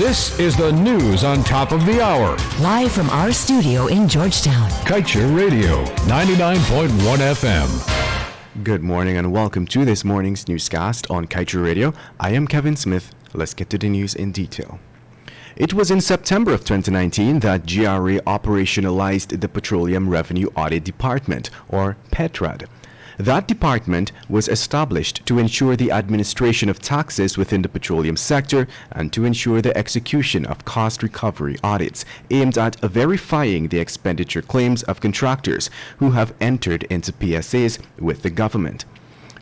This is the news on top of the hour. Live from our studio in Georgetown. Kaieteur Radio, 99.1 FM. Good morning and welcome to this morning's newscast on Kaieteur Radio. I am Kevin Smith. Let's get to the news in detail. It was in September of 2019 that GRA operationalized the Petroleum Revenue Audit Department, or PETRAD. That department was established to ensure the administration of taxes within the petroleum sector and to ensure the execution of cost recovery audits aimed at verifying the expenditure claims of contractors who have entered into PSAs with the government.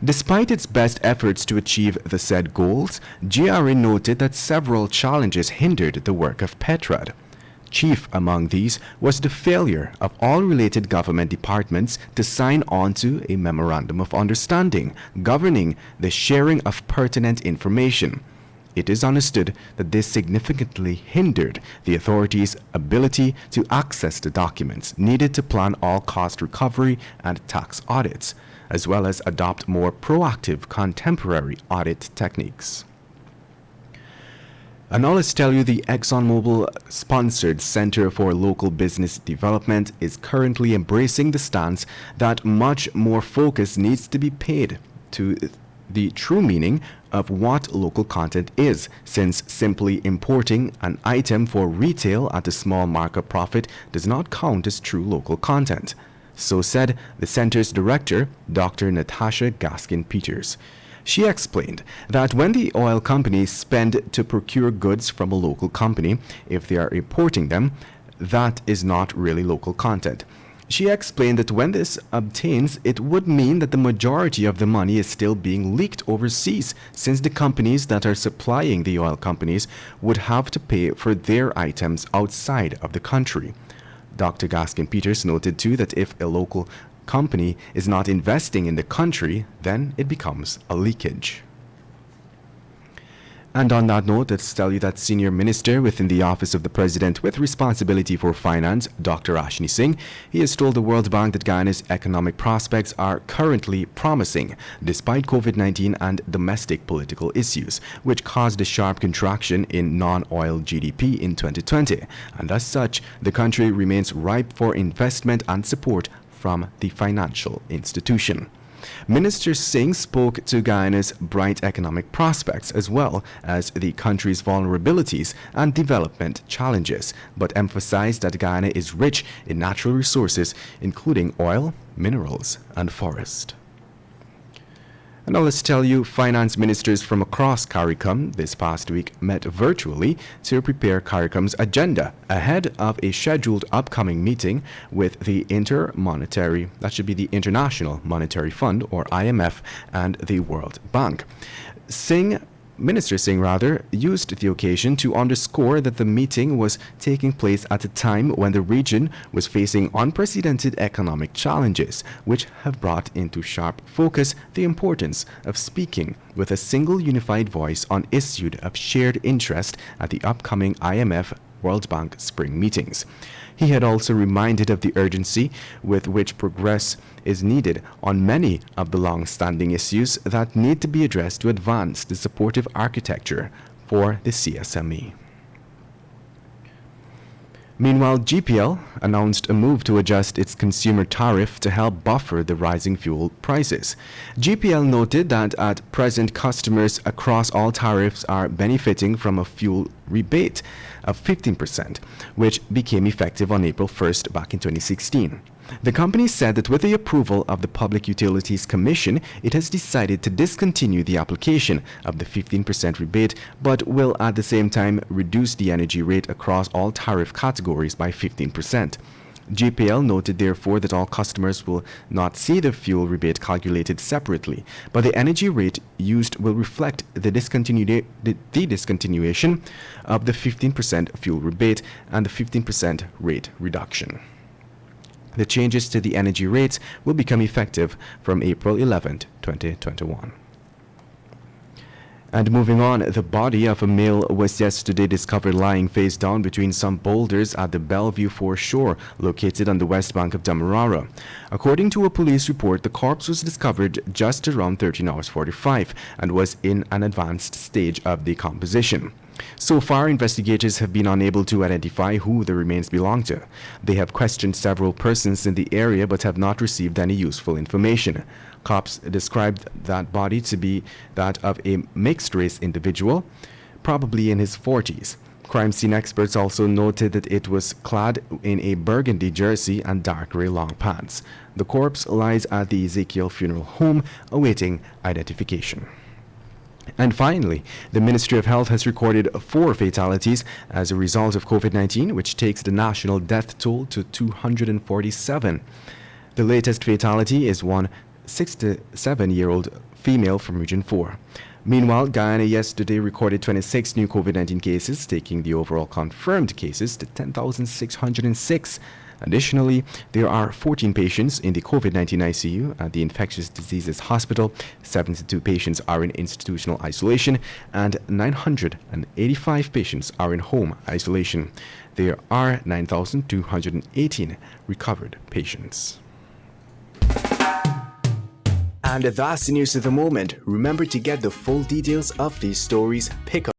Despite its best efforts to achieve the said goals, GRA noted that several challenges hindered the work of PETRAD. Chief among these was the failure of all related government departments to sign on to a memorandum of understanding governing the sharing of pertinent information. It is understood that this significantly hindered the authorities' ability to access the documents needed to plan all cost recovery and tax audits, as well as adopt more proactive contemporary audit techniques. And now let's tell you the ExxonMobil-sponsored Center for Local Business Development is currently embracing the stance that much more focus needs to be paid to the true meaning of what local content is, since simply importing an item for retail at a small markup profit does not count as true local content. So said the center's director, Dr. Natasha Gaskin-Peters. She explained that when the oil companies spend to procure goods from a local company, if they are importing them, that is not really local content. She explained that when this obtains, it would mean that the majority of the money is still being leaked overseas, since the companies that are supplying the oil companies would have to pay for their items outside of the country. Dr. Gaskin-Peters noted too that if a local company is not investing in the country, then it becomes a leakage. And on that note, let's tell you that Senior Minister within the Office of the President with responsibility for finance, Dr. Ashni Singh, he has told the World Bank that Guyana's economic prospects are currently promising, despite COVID-19 and domestic political issues, which caused a sharp contraction in non-oil GDP in 2020. And as such, the country remains ripe for investment and support from the financial institution. Minister Singh spoke to Guyana's bright economic prospects as well as the country's vulnerabilities and development challenges, but emphasized that Guyana is rich in natural resources, including oil, minerals, and forest. And now let's tell you, finance ministers from across CARICOM this past week met virtually to prepare CARICOM's agenda ahead of a scheduled upcoming meeting with the International Monetary Fund, or IMF, and the World Bank. Minister Singh used the occasion to underscore that the meeting was taking place at a time when the region was facing unprecedented economic challenges, which have brought into sharp focus the importance of speaking with a single unified voice on issues of shared interest at the upcoming IMF World Bank spring meetings. He had also reminded of the urgency with which progress is needed on many of the long-standing issues that need to be addressed to advance the supportive architecture for the CSME. Meanwhile, GPL announced a move to adjust its consumer tariff to help buffer the rising fuel prices. GPL noted that at present customers across all tariffs are benefiting from a fuel rebate of 15%, which became effective on April 1st back in 2016. The company said that with the approval of the Public Utilities Commission, it has decided to discontinue the application of the 15% rebate, but will at the same time reduce the energy rate across all tariff categories by 15%. GPL noted therefore that all customers will not see the fuel rebate calculated separately, but the energy rate used will reflect the discontinuation of the 15% fuel rebate and the 15% rate reduction. The changes to the energy rates will become effective from April 11, 2021. And moving on, the body of a male was yesterday discovered lying face down between some boulders at the Bellevue foreshore located on the west bank of Demerara. According to a police report, the corpse was discovered just around 13 hours 45 and was in an advanced stage of decomposition. So far, investigators have been unable to identify who the remains belong to. They have questioned several persons in the area but have not received any useful information. Cops described that body to be that of a mixed-race individual, probably in his 40s. Crime scene experts also noted that it was clad in a burgundy jersey and dark gray long pants. The corpse lies at the Ezekiel Funeral Home awaiting identification. And finally, the Ministry of Health has recorded 4 fatalities as a result of COVID-19, which takes the national death toll to 247. The latest fatality is one 67-year-old female from Region 4. Meanwhile, Guyana yesterday recorded 26 new COVID-19 cases, taking the overall confirmed cases to 10,606. Additionally, there are 14 patients in the COVID-19 ICU at the Infectious Diseases Hospital, 72 patients are in institutional isolation, and 985 patients are in home isolation. There are 9,218 recovered patients. And that's the news of the moment. Remember to get the full details of these stories. Pick up